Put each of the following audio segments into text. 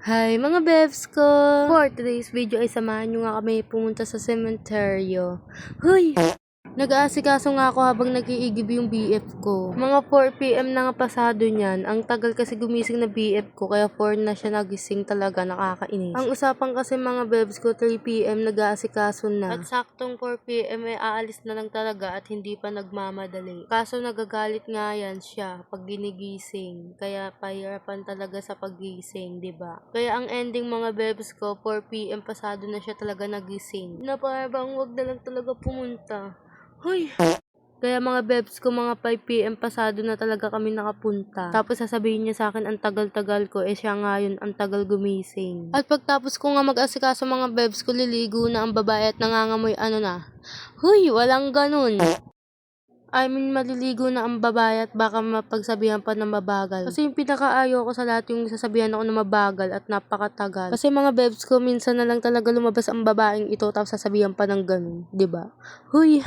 Hi mga bebs ko! For today's video ay samahan nyo nga kami pumunta sa sementeryo. Hoy! Nag-aasikaso nga ako habang nag-iigib yung BF ko. Mga 4 PM na nga pasado niyan. Ang tagal kasi gumising na BF ko kaya 4 na siya nagising, talaga nakakainis. Ang usapan kasi mga bebs ko 3 PM nag-aasikaso na. At saktong 4 PM ay aalis na lang talaga at hindi pa nagmamadali. Kaso nagagalit nga yan siya pag ginigising. Kaya pahirapan talaga sa paggising, 'di ba? Kaya ang ending mga bebs ko 4 PM pasado na siya talaga nagising. Na parang wag na lang talaga pumunta. Hoy! Kaya mga bebs ko mga 5 PM pasado na talaga kami nakapunta. Tapos sasabihin niya sa akin ang tagal-tagal ko, siya nga yun ang tagal gumising. At pagtapos ko nga mag-asikaso mga bebs ko, liligo na ang babae at nangangamoy na. Hoy! Walang ganun! I mean, maliligo na ang babae at baka mapagsabihan pa ng mabagal. Kasi yung pinakaayaw ko sa lahat yung sasabihan ako na mabagal at napakatagal. Kasi mga bebs ko, minsan na lang talaga lumabas ang babaeng ito tapos sasabihan pa ng ganun, 'di ba? Huy!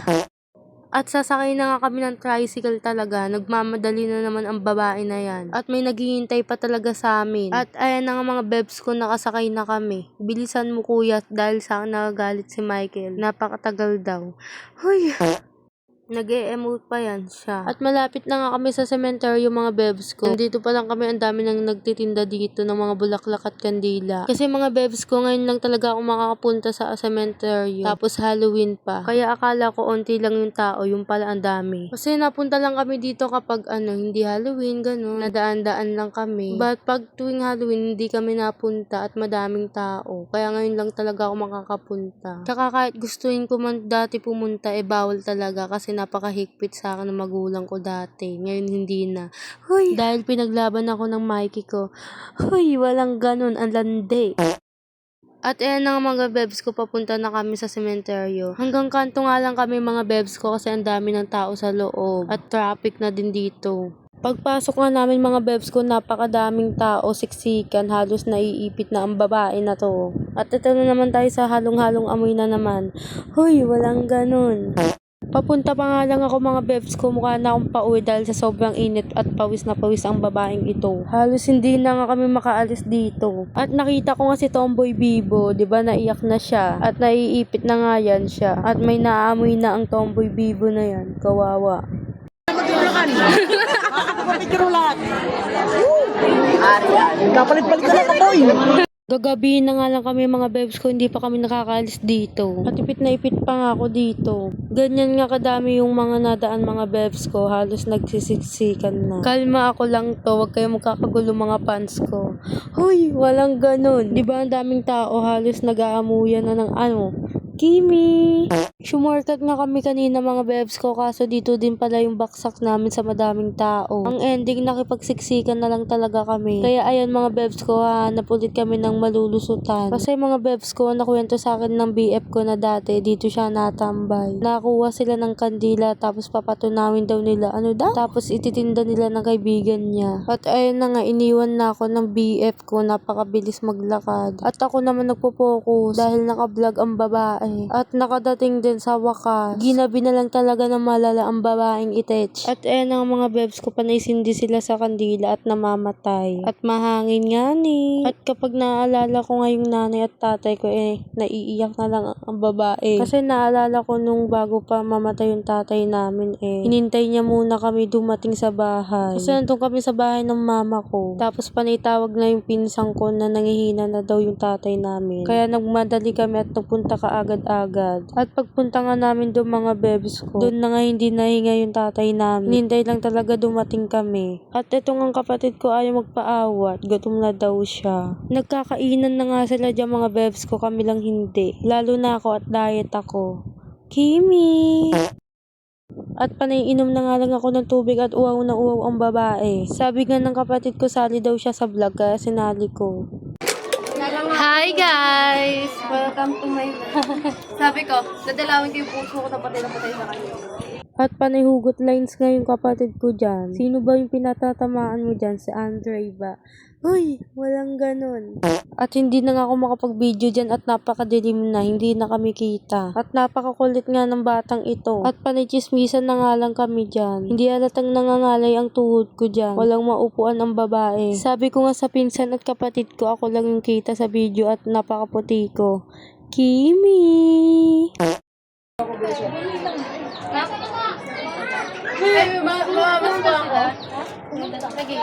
At sasakay na nga kami ng tricycle talaga. Nagmamadali na naman ang babae na yan. At may naghihintay pa talaga sa amin. At ayan na nga mga bebs ko, nakasakay na kami. Bilisan mo kuya dahil sa akin nagagalit si Michael. Napakatagal daw. Huy! Nag-e-emote pa yan siya. At malapit na nga kami sa cemetery mga bebs ko. Nandito pa lang kami, ang dami nang nagtitinda dito ng mga bulaklak at kandila. Kasi mga bebs ko, ngayon lang talaga ako makakapunta sa cemetery. Tapos Halloween pa. Kaya akala ko onti lang yung tao, yung pala ang dami. Kasi napunta lang kami dito kapag hindi Halloween, ganun. Nadaan-daan lang kami. But pag tuwing Halloween, hindi kami napunta at madaming tao. Kaya ngayon lang talaga ako makakapunta. Tsaka kahit gustuin ko man dati pumunta, bawal talaga kasi napakahigpit sa akin ng magulang ko dati. Ngayon hindi na. Hoy! Dahil pinaglaban ako ng Mikey ko. Hoy! Walang ganun. Ang landi. At ayan na nga mga bebs ko, papunta na kami sa sementeryo. Hanggang kanto nga lang kami mga bebs ko kasi ang dami ng tao sa loob. At traffic na din dito. Pagpasok nga namin mga bebs ko, napakadaming tao, siksikan, halos naiipit na ang babae na to. At ito na naman tayo sa halong-halong amoy na naman. Hoy! Walang ganun. Papunta pa nga lang ako mga bebs ko, mukha na akong pauwi dahil sa sobrang init at pawis na pawis ang babaeng ito. Halos hindi na nga kami makaalis dito. At nakita ko nga si Tomboy Bibo, 'di ba, naiyak na siya at naiipit na nga yan siya. At may naamoy na ang Tomboy Bibo na yan, kawawa. Kapalit-palit na lang ako Gagabi na nga lang kami mga bebs ko, hindi pa kami nakakaalis dito. At ipit na ipit pa nga ako dito. Ganyan nga kadami yung mga nadaan mga bebs ko, halos nagsisiksikan na. Kalma ako lang to, wag kayo magkakagulo mga fans ko. Hoy, walang ganun. Diba ang daming tao, halos nag-aamuyan na ng Kimi! Sumorkat nga kami kanina mga bebs ko, kaso dito din pala yung baksak namin sa madaming tao. Ang ending, nakipagsiksikan na lang talaga kami. Kaya ayan mga bebs ko, napulit kami ng malulusutan. Kasi mga bebs ko, nakuwento sa akin ng BF ko na dati, dito siya natambay. Nakuha sila ng kandila, tapos papatunawin daw nila, tapos ititinda nila ng kaibigan niya. At ayun na nga, iniwan na ako ng BF ko, napakabilis maglakad. At ako naman nagpo-focus dahil naka-vlog ang babae. At nakadating din sa wakas. Ginabi na lang talaga ng malala ang babaeng itech. At ayan ang mga bebs ko, panaisindi sila sa kandila at namamatay. At mahangin nga ni. At kapag naalala ko nga yung nanay at tatay ko, naiiyak na lang ang babae. Kasi naalala ko nung bago pa mamatay yung tatay namin, hinintay niya muna kami dumating sa bahay. Kasi nandun kami sa bahay ng mama ko. Tapos panitawag na yung pinsang ko na nangihina na daw yung tatay namin. Kaya nagmadali kami at nagpunta kaagad-agad. At pagpunta nga namin doon mga bebs ko, doon na nga hindi nahinga yung tatay namin. Hinintay lang talaga dumating kami. At itong ang kapatid ko ayaw magpaawat. Gutom na daw siya. Nagkakainan na nga sila dyan mga bebs ko, kami lang hindi. Lalo na ako at diet ako. Kimi! At panaiinom na nga lang ako ng tubig at uwaw na uwaw ang babae. Sabi nga ng kapatid ko, sali daw siya sa vlog, kaya sinali ko. Hi guys! Welcome to my vlog. Sabi ko, dadalawin ko yung puso ko na patay sa kanya. At panihugot lines nga yung kapatid ko dyan. Sino ba yung pinatatamaan mo dyan? Si Andre ba? Uy, walang ganun. At hindi na nga ako makapag-video dyan at napakadilim na, hindi na kami kita. At napakakulit nga ng batang ito. At panichismisan na nga lang kami dyan. Hindi halatang nangangalay ang tuhod ko dyan. Walang maupuan ang babae. Sabi ko nga sa pinsan at kapatid ko, ako lang yung kita sa video at napakaputi ko. Kimi! Ay, mamamas mo ako. Sige.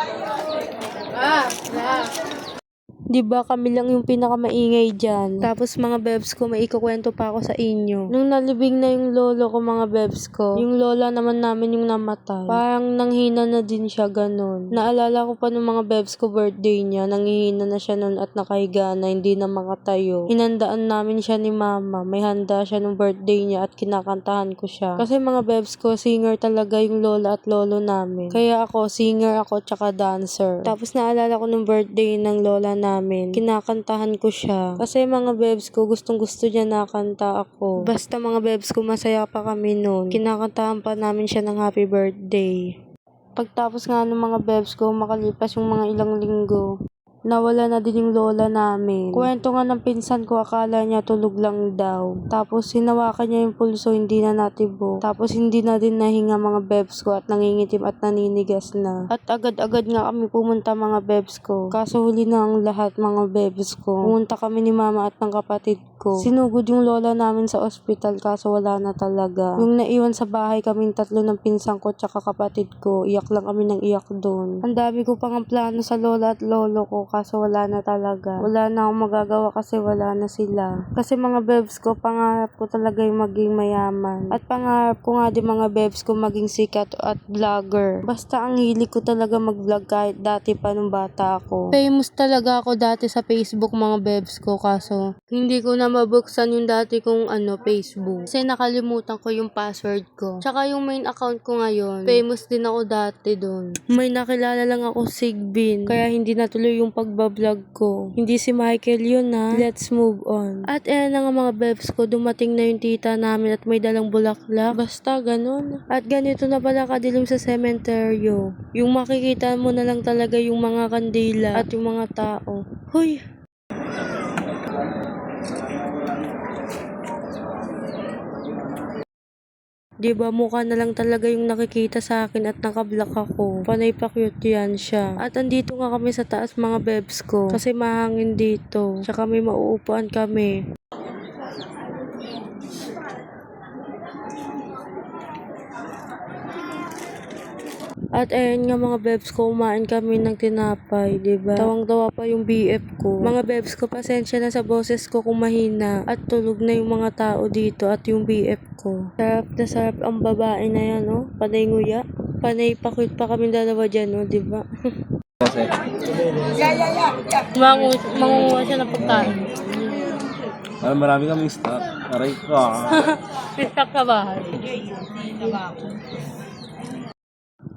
Diba kami lang yung pinakamaingay dyan. Tapos mga bebs ko, may ikukwento pa ako sa inyo. Nung nalibing na yung lolo ko mga bebs ko, yung lola naman namin yung namatay. Parang nanghina na din siya ganun. Naalala ko pa nung mga bebs ko birthday niya, nanghihina na siya nun at nakahiga na, hindi na makatayo. Hinandaan namin siya ni mama. May handa siya nung birthday niya at kinakantahan ko siya. Kasi mga bebs ko, singer talaga yung lola at lolo namin. Kaya ako, singer ako tsaka dancer. Tapos naalala ko nung birthday ng lola namin, kinakantahan ko siya. Kasi mga bebs ko, gustong gusto niya nakanta ako. Basta mga bebs ko, masaya pa kami noon. Kinakantahan pa namin siya ng happy birthday. Pagtapos nga ng mga bebs ko, makalipas yung mga ilang linggo, nawala na din yung lola namin. Kwento nga ng pinsan ko, akala niya tulog lang daw. Tapos hinawakan niya yung pulso, hindi na natibok. Tapos hindi na din nahinga mga bebs ko at nangingitim at naninigas na. At agad-agad nga kami pumunta mga bebs ko. Kaso huli na ang lahat mga bebs ko. Pumunta kami ni mama at ng kapatid ko. Sinugod yung lola namin sa ospital kaso wala na talaga. Yung naiwan sa bahay kaming tatlo ng pinsan ko tsaka kapatid ko, iyak lang kami ng iyak doon. Ang dami ko pang plano sa lola at lolo ko kaso wala na talaga. Wala na akong magagawa kasi wala na sila. Kasi mga bebs ko, pangarap ko talaga yung maging mayaman. At pangarap ko nga din mga bebs ko maging sikat at vlogger. Basta ang hilig ko talaga mag-vlog kahit dati pa nung bata ako. Famous talaga ako dati sa Facebook mga bebs ko kaso hindi ko na mabuksan yung dati kong Facebook. Kasi nakalimutan ko yung password ko. Tsaka yung main account ko ngayon, famous din ako dati doon. May nakilala lang ako Sigbin, kaya hindi natuloy yung pagbablog ko. Hindi si Michael yun ha. Let's move on. At ayan na nga mga bebs ko, dumating na yung tita namin at may dalang bulaklak. Basta ganun. At ganito na pala kadilim sa sementeryo. Yung makikita mo na lang talaga yung mga kandila at yung mga tao. Hoy! Diba mukha na lang talaga yung nakikita sa akin at nakablock ako. Panay pa cute yan siya. At andito nga kami sa taas mga bebs ko. Kasi mahangin dito. Tsaka may mauupuan kami. At ayun nga mga bebs ko, kumain kami ng tinapay, diba? Tawang-tawa pa yung BF ko. Mga bebs ko, pasensya na sa boses ko kung mahina. At tulog na yung mga tao dito at yung BF ko. Sarap na sarap ang babae na yan, oh. Panay nguya. Panay pa-cute pa kami dalawa dyan, oh, diba? Mangunguha siya ng pagkain. Marami kaming stock. Aray ko. Stock ka bahay.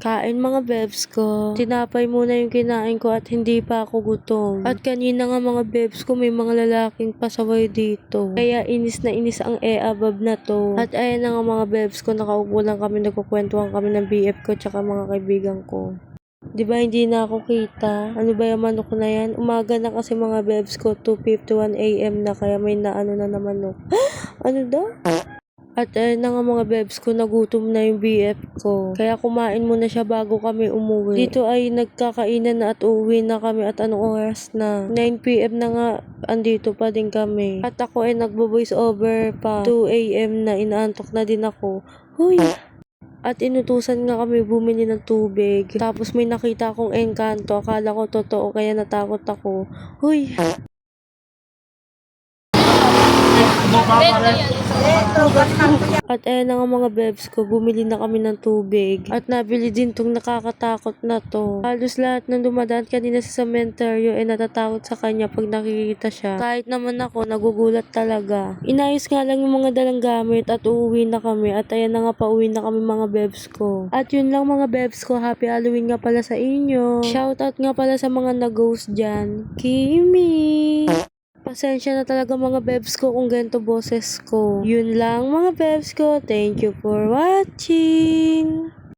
Kain mga bebs ko. Tinapay muna yung kinain ko at hindi pa ako gutom. At kanina nga mga bebs ko, may mga lalaking pasaway dito. Kaya inis na inis ang abab na to. At ayan na nga mga bebs ko, nakaupo lang kami, nagkukwentuhan kami ng BF ko tsaka mga kaibigan ko. Diba hindi na ako kita? Ano ba yung manok na yan? Umaga na kasi mga bebs ko, 2:51 AM na, kaya may naano na naman manok. Ano daw? At ayun na nga mga bebs ko, nagutom na yung BF ko. Kaya kumain muna siya bago kami umuwi. Dito ay nagkakainan na at uuwi na kami at anong oras na. 9 PM na nga, andito pa din kami. At ako ay nagbo-voice over pa. 2 AM na, inaantok na din ako. Hoy! At inutusan nga kami bumili ng tubig. Tapos may nakita akong engkanto. Akala ko totoo kaya natakot ako. Hoy! At ayan na nga mga bebs ko, bumili na kami ng tubig. At nabili din tong nakakatakot na to. Halos lahat ng dumadaan kanina sa sementeryo ay natatakot sa kanya pag nakikita siya. Kahit naman ako, nagugulat talaga. Inayos nga lang yung mga dalang gamit at uuwi na kami. At ayan na nga, pauwi na kami mga bebs ko. At yun lang mga bebs ko, happy Halloween nga pala sa inyo. Shoutout nga pala sa mga nag-ghost dyan. Kimi! Pasensya na talaga mga bebs ko kung ganito boses ko. Yun lang mga bebs ko. Thank you for watching.